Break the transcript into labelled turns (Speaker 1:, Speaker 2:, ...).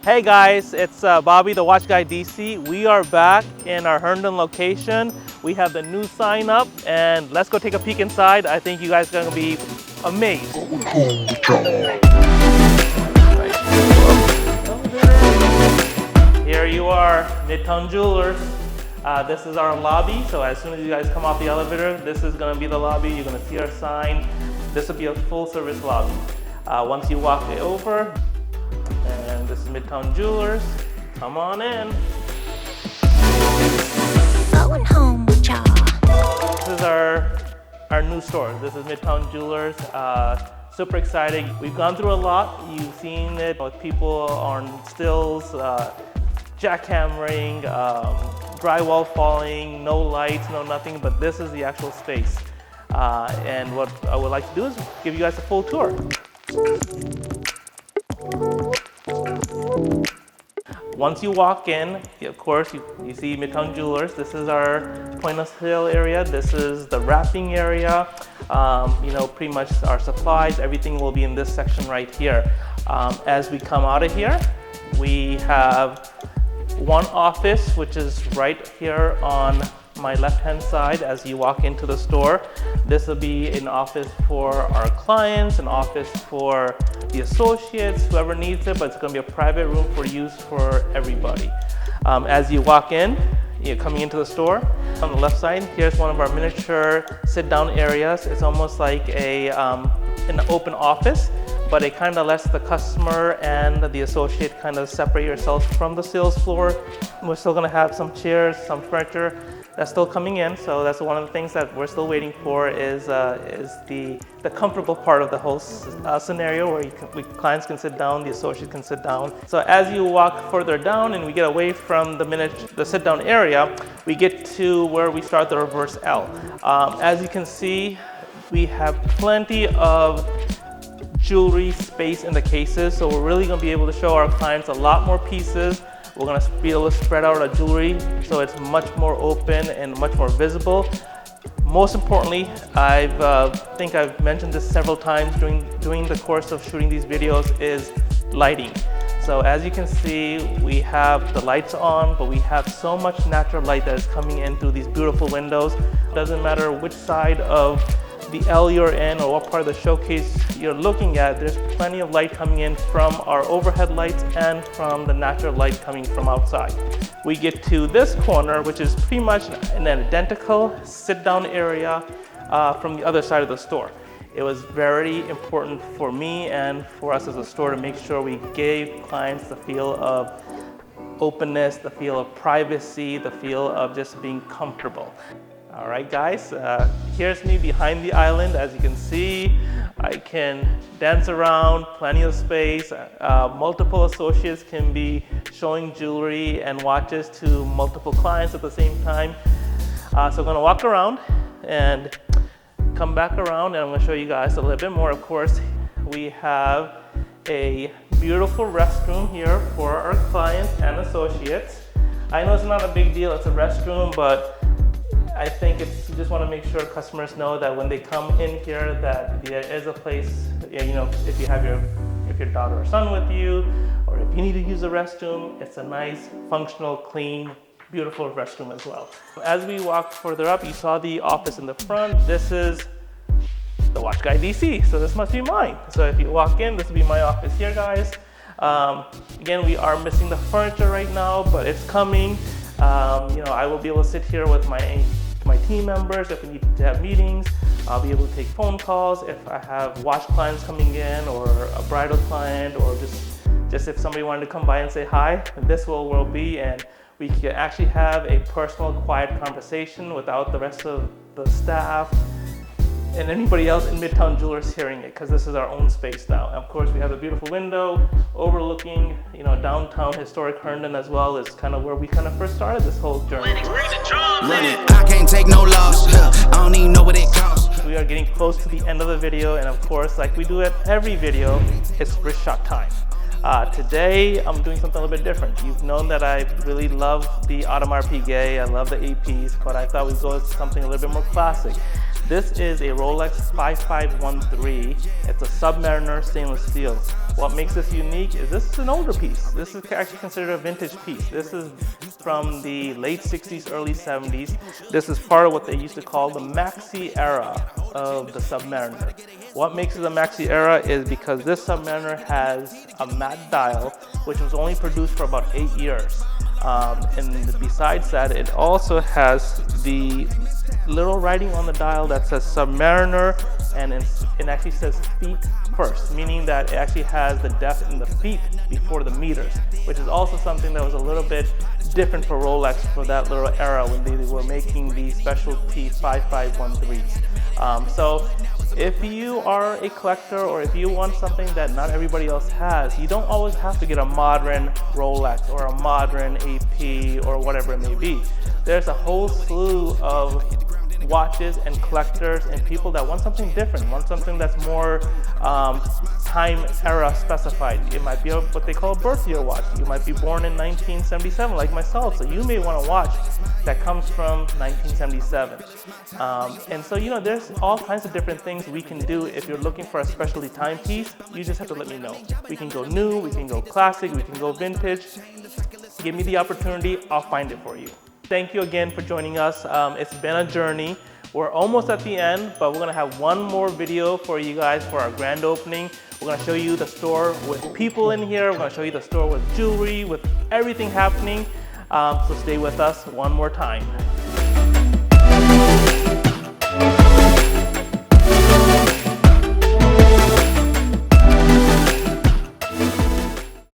Speaker 1: Hey guys, it's Bobby, the Watch Guy DC. We are back in our Herndon location. We have the new sign up and let's go take a peek inside. I think you guys are gonna be amazed. Here you are, Midtown Jewelers. This is our lobby, so as soon as you guys come off the elevator, this is gonna be the lobby. You're gonna see our sign. This will be a full service lobby. Once you walk over, and this is Midtown Jewelers. Come on in.
Speaker 2: Going home with y'all.
Speaker 1: This is our new store. This is Midtown Jewelers. Super exciting. We've gone through a lot. You've seen it with people on stills, jackhammering, drywall falling, no lights, no nothing, but this is the actual space. And what I would like to do is give you guys a full tour. Once you walk in, of course, you see Midtown Jewelers. This is our point of sale area. This is the wrapping area. Pretty much our supplies, everything will be in this section right here. As we come out of here, we have one office, which is right here on my left-hand side as you walk into the store. This will be an office for our clients, an office for the associates, whoever needs it, but it's going to be a private room for use for everybody. As you walk in, you're coming into the store. On the left side, here's one of our miniature sit-down areas. It's almost like an open office, but it kind of lets the customer and the associate kind of separate yourselves from the sales floor. We're still going to have some chairs, some furniture that's still coming in, so that's one of the things that we're still waiting for is the comfortable part of the whole scenario where clients can sit down, the associate can sit down. So as you walk further down and we get away from the sit-down area, we get to where we start the reverse L. As you can see, we have plenty of jewelry space in the cases, so we're really going to be able to show our clients a lot more pieces. We're going to be able to spread out our jewelry so it's much more open and much more visible. Most importantly, I think I've mentioned this several times during the course of shooting these videos, is lighting. So as you can see, we have the lights on, but we have so much natural light that is coming in through these beautiful windows. It doesn't matter which side of the L you're in or what part of the showcase you're looking at, there's plenty of light coming in from our overhead lights and from the natural light coming from outside. We get to this corner, which is pretty much an identical sit-down area from the other side of the store. It was very important for me and for us as a store to make sure we gave clients the feel of openness, the feel of privacy, the feel of just being comfortable. All right, guys, here's me behind the island. As you can see, I can dance around, plenty of space. Multiple associates can be showing jewelry and watches to multiple clients at the same time. So I'm gonna walk around and come back around, and I'm gonna show you guys a little bit more. Of course, we have a beautiful restroom here for our clients and associates. I know it's not a big deal, it's a restroom, but I think you just want to make sure customers know that when they come in here that there is a place, if you have your daughter or son with you, or if you need to use a restroom, it's a nice, functional, clean, beautiful restroom as well. As we walk further up, you saw the office in the front. This is the Watch Guy DC, so this must be mine. So if you walk in, this will be my office here, guys. Again, we are missing the furniture right now, but it's coming. I will be able to sit here with my team members if we need to have meetings. I'll be able to take phone calls if I have watch clients coming in, or a bridal client, or just if somebody wanted to come by and say hi. This will be, and we can actually have a personal, quiet conversation without the rest of the staff and anybody else in Midtown Jewelers hearing it, because this is our own space now. And of course, we have a beautiful window overlooking, downtown historic Herndon as well. Is kind of where we kind of first started this whole journey.
Speaker 3: I can't take no loss. I don't even know what it costs.
Speaker 1: We are getting close to the end of the video, and of course, like we do at every video, it's wrist shot time. Today, I'm doing something a little bit different. You've known that I really love the Audemars Piguet, I love the APs, but I thought we'd go with something a little bit more classic. This is a Rolex 5513. It's a Submariner stainless steel. What makes this unique is this is an older piece. This is actually considered a vintage piece. This is from the late 60s, early 70s. This is part of what they used to call the maxi era of the Submariner. What makes it a maxi era is because this Submariner has a matte dial, which was only produced for about 8 years. And besides that, it also has the little writing on the dial that says Submariner, and it actually says feet first, meaning that it actually has the depth in the feet before the meters, which is also something that was a little bit different for Rolex for that little era when they were making these specialty 5513s. So if you are a collector or if you want something that not everybody else has, you don't always have to get a modern Rolex or a modern AP or whatever it may be. There's a whole slew of watches and collectors and people that want something different, want something that's more time era specified. It might be what they call a birth year watch. You might be born in 1977 like myself, so you may want a watch that comes from 1977. And so, you know, there's all kinds of different things we can do. If you're looking for a specialty timepiece, you just have to let me know. We can go new, we can go classic, we can go vintage. Give me the opportunity, I'll find it for you. Thank you again for joining us. It's been a journey. We're almost at the end, but we're gonna have one more video for you guys for our grand opening. We're gonna show you the store with people in here. We're gonna show you the store with jewelry, with everything happening. So stay with us one more time.